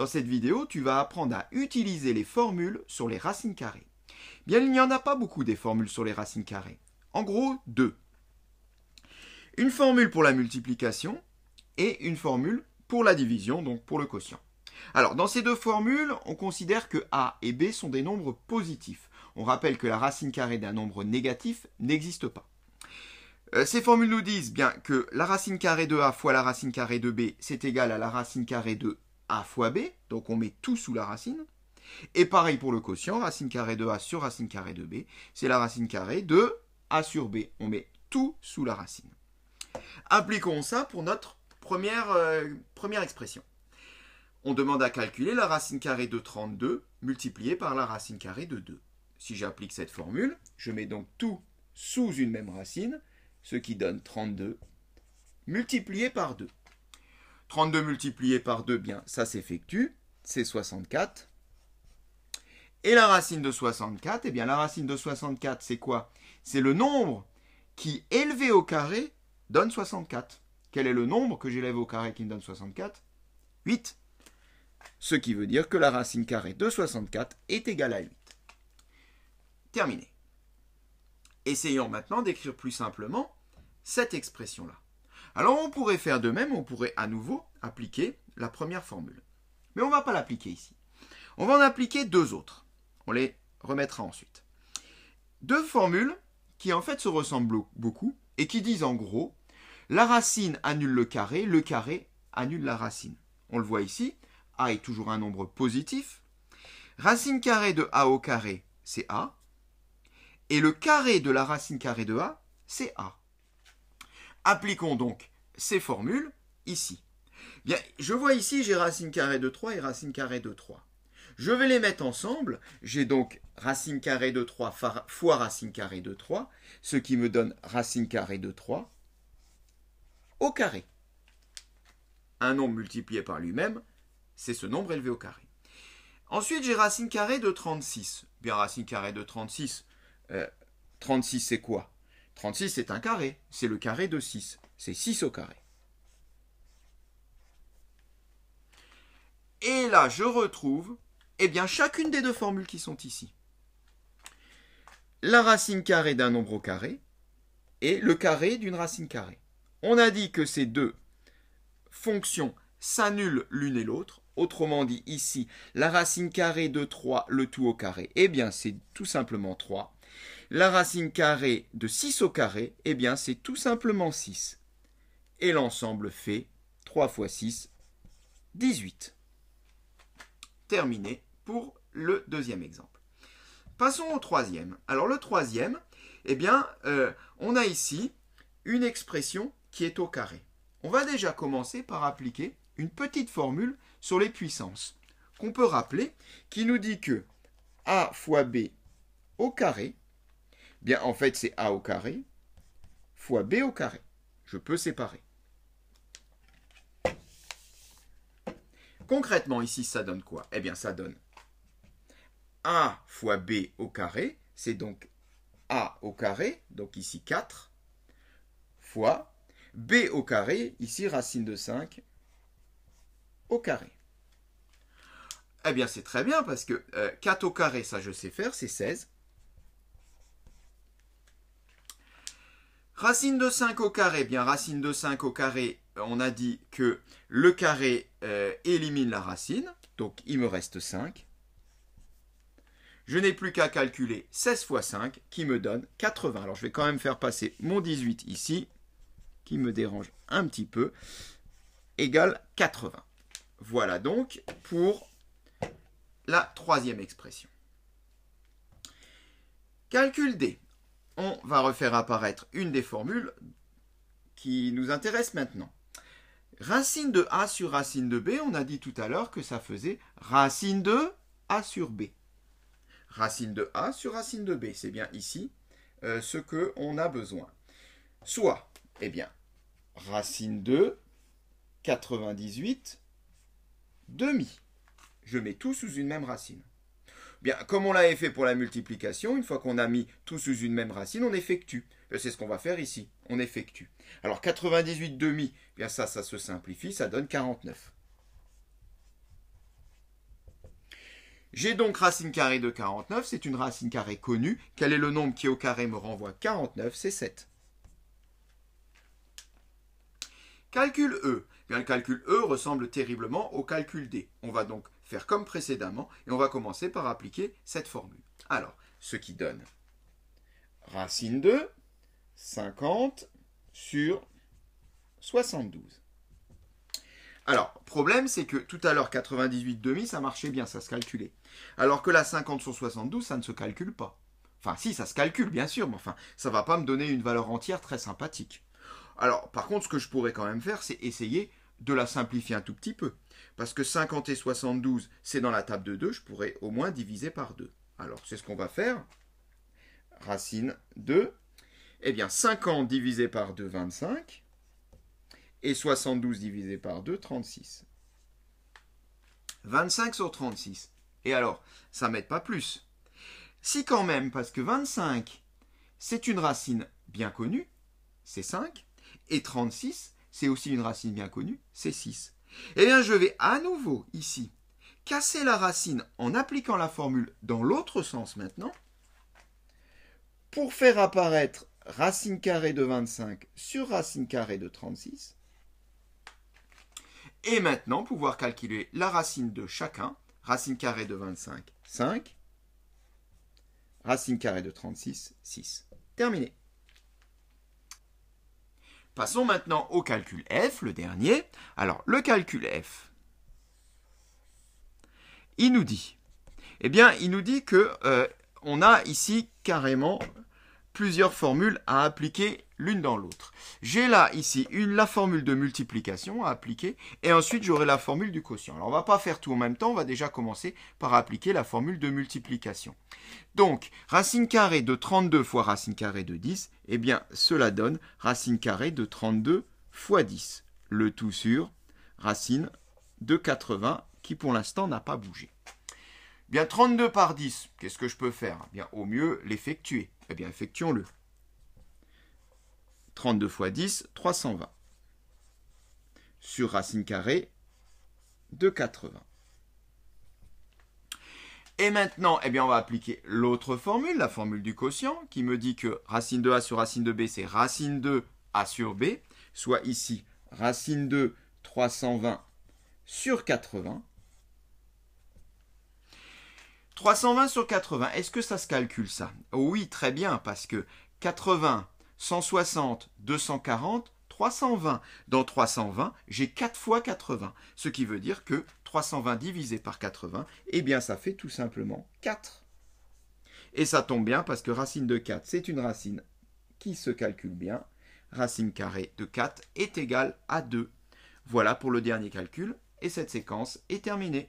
Dans cette vidéo, tu vas apprendre à utiliser les formules sur les racines carrées. Bien, il n'y en a pas beaucoup des formules sur les racines carrées. En gros, deux. Une formule pour la multiplication et une formule pour la division, donc pour le quotient. Alors, dans ces deux formules, on considère que A et B sont des nombres positifs. On rappelle que la racine carrée d'un nombre négatif n'existe pas. Ces formules nous disent bien que la racine carrée de A fois la racine carrée de B, c'est égal à la racine carrée de A fois B, donc on met tout sous la racine. Et pareil pour le quotient, racine carrée de A sur racine carrée de B, c'est la racine carrée de A sur B, on met tout sous la racine. Appliquons ça pour notre première expression. On demande à calculer la racine carrée de 32 multipliée par la racine carrée de 2. Si j'applique cette formule, je mets donc tout sous une même racine, ce qui donne 32 multiplié par 2. 32 multiplié par 2, bien, ça s'effectue, c'est 64. Et la racine de 64, eh bien, la racine de 64, c'est quoi? C'est le nombre qui, élevé au carré, donne 64. Quel est le nombre que j'élève au carré qui me donne 64? 8. Ce qui veut dire que la racine carrée de 64 est égale à 8. Terminé. Essayons maintenant d'écrire plus simplement cette expression-là. Alors on pourrait faire de même, on pourrait à nouveau appliquer la première formule. Mais on ne va pas l'appliquer ici. On va en appliquer deux autres. On les remettra ensuite. Deux formules qui en fait se ressemblent beaucoup et qui disent en gros, la racine annule le carré annule la racine. On le voit ici, A est toujours un nombre positif. Racine carrée de A au carré, c'est A. Et le carré de la racine carrée de A, c'est A. Appliquons donc ces formules ici. Bien, je vois ici, j'ai racine carrée de 3 et racine carrée de 3. Je vais les mettre ensemble. J'ai donc racine carrée de 3 fois racine carrée de 3, ce qui me donne racine carrée de 3 au carré. Un nombre multiplié par lui-même, c'est ce nombre élevé au carré. Ensuite, j'ai racine carrée de 36. Bien, racine carrée de 36, 36 c'est quoi? 36 c'est un carré, c'est le carré de 6. C'est 6 au carré. Et là, je retrouve bien, chacune des deux formules qui sont ici. La racine carrée d'un nombre au carré et le carré d'une racine carrée. On a dit que ces deux fonctions s'annulent l'une et l'autre. Autrement dit, ici, la racine carrée de 3, le tout au carré, bien, c'est tout simplement 3. La racine carrée de 6 au carré, bien, c'est tout simplement 6. Et l'ensemble fait 3 fois 6, 18. Terminé pour le deuxième exemple. Passons au troisième. Alors le troisième, on a ici une expression qui est au carré. On va déjà commencer par appliquer une petite formule sur les puissances, qu'on peut rappeler, qui nous dit que A fois B au carré, bien en fait c'est A au carré fois B au carré. Je peux séparer. Concrètement ici ça donne quoi? Eh bien ça donne A fois B au carré, c'est donc A au carré, donc ici 4, fois B au carré, ici racine de 5 au carré. Eh bien c'est très bien parce que 4 au carré, ça je sais faire, c'est 16. Racine de 5 au carré, bien racine de 5 au carré, on a dit que le carré élimine la racine, donc il me reste 5. Je n'ai plus qu'à calculer 16 fois 5 qui me donne 80. Alors je vais quand même faire passer mon 18 ici, qui me dérange un petit peu, égale 80. Voilà donc pour la troisième expression. Calcul D. On va refaire apparaître une des formules qui nous intéresse maintenant. Racine de A sur racine de B, on a dit tout à l'heure que ça faisait racine de A sur B. Racine de A sur racine de B, c'est bien ici ce qu'on a besoin. Soit, racine de 98 demi. Je mets tout sous une même racine. Bien, comme on l'avait fait pour la multiplication, une fois qu'on a mis tout sous une même racine, on effectue. C'est ce qu'on va faire ici, on effectue. Alors 98 demi, bien ça se simplifie, ça donne 49. J'ai donc racine carrée de 49, c'est une racine carrée connue. Quel est le nombre qui au carré me renvoie 49? C'est 7. Calcul E. Bien, le calcul E ressemble terriblement au calcul D. On va donc faire comme précédemment et on va commencer par appliquer cette formule. Alors, ce qui donne racine de 50 sur 72. Alors, problème, c'est que tout à l'heure, 98 demi, ça marchait bien, ça se calculait. Alors que là, 50 sur 72, ça ne se calcule pas. Enfin, si, ça se calcule, bien sûr, mais enfin, ça ne va pas me donner une valeur entière très sympathique. Alors, par contre, ce que je pourrais quand même faire, c'est essayer de la simplifier un tout petit peu. Parce que 50 et 72, c'est dans la table de 2, je pourrais au moins diviser par 2. Alors, c'est ce qu'on va faire. Racine de, eh bien, 50 divisé par 2, 25. Et 72 divisé par 2, 36. 25 sur 36. Et alors, ça ne m'aide pas plus. Si quand même, parce que 25, c'est une racine bien connue, c'est 5. Et 36, c'est aussi une racine bien connue, c'est 6. Eh bien, je vais à nouveau, ici, casser la racine en appliquant la formule dans l'autre sens maintenant, pour faire apparaître racine carrée de 25 sur racine carrée de 36. Et maintenant, pouvoir calculer la racine de chacun. Racine carrée de 25, 5. Racine carrée de 36, 6. Terminé. Passons maintenant au calcul F, le dernier. Alors, le calcul F, il nous dit, eh bien, il nous dit que on a ici carrément plusieurs formules à appliquer l'une dans l'autre. J'ai là, ici, la formule de multiplication à appliquer, et ensuite j'aurai la formule du quotient. Alors on ne va pas faire tout en même temps, on va déjà commencer par appliquer la formule de multiplication. Donc, racine carrée de 32 fois racine carrée de 10, eh bien, cela donne racine carrée de 32 fois 10. Le tout sur racine de 80, qui pour l'instant n'a pas bougé. Bien, 32 par 10, qu'est-ce que je peux faire? Bien, au mieux, l'effectuer. Eh bien, effectuons-le. 32 fois 10, 320. Sur racine carrée de 80. Et maintenant, eh bien, on va appliquer l'autre formule, la formule du quotient, qui me dit que racine de A sur racine de B, c'est racine de A sur B, soit ici, racine de 320 sur 80. 320 sur 80, est-ce que ça se calcule ça? Oui, très bien, parce que 80, 160, 240, 320. Dans 320, j'ai 4 fois 80, ce qui veut dire que 320 divisé par 80, eh bien ça fait tout simplement 4. Et ça tombe bien parce que racine de 4, c'est une racine qui se calcule bien. Racine carrée de 4 est égale à 2. Voilà pour le dernier calcul, et cette séquence est terminée.